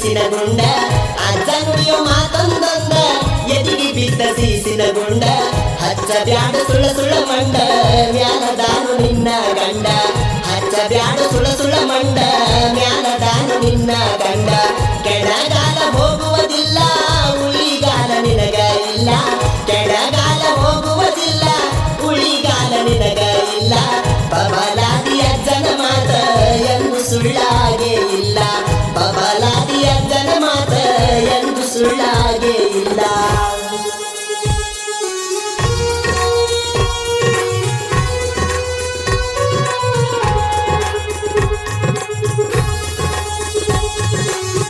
ಸೀಸಿನ ಗುಂಡ ಅಜ್ಜ ನುಡಿಯೋ ಮಾತೊಂದೊಂದ ಎದಿಗಿ ಬಿದ್ದ ಸೀಸಿನ ಗುಂಡ ಹಚ್ಚ ಬ್ಯಾಡ ಸುಳ ಸುಳ ಮಂಡ ಮ್ಯಾಲದಾನು ನಿನ್ನ ಗಂಡ ಹಚ್ಚ ಬ್ಯಾಡ ಸುಳ ಸುಳ ಮಂಡ ಮ್ಯಾಲದಾನು ನಿನ್ನ ಗಂಡ ಕೆಳಗಾಲ ಹೋಗುವುದಿಲ್ಲ ಉಳಿಗಾಲ ನಿನಗ ಇಲ್ಲ ಕೆಳಗಾಲ ಹೋಗುವುದಿಲ್ಲ ಉಳಿಗಾಲ ನಿನಗ ಇಲ್ಲ ಬಬಲಾದಿ ಅಜ್ಜನ ಮಾತ ಎಂದು ಸುಳ್ಳಾಗೆ ಇಲ್ಲ ಬಬಲಾದಿ ಅಜ್ಜನ ಮಾತ ಎಂದು ಸುಳ್ಳ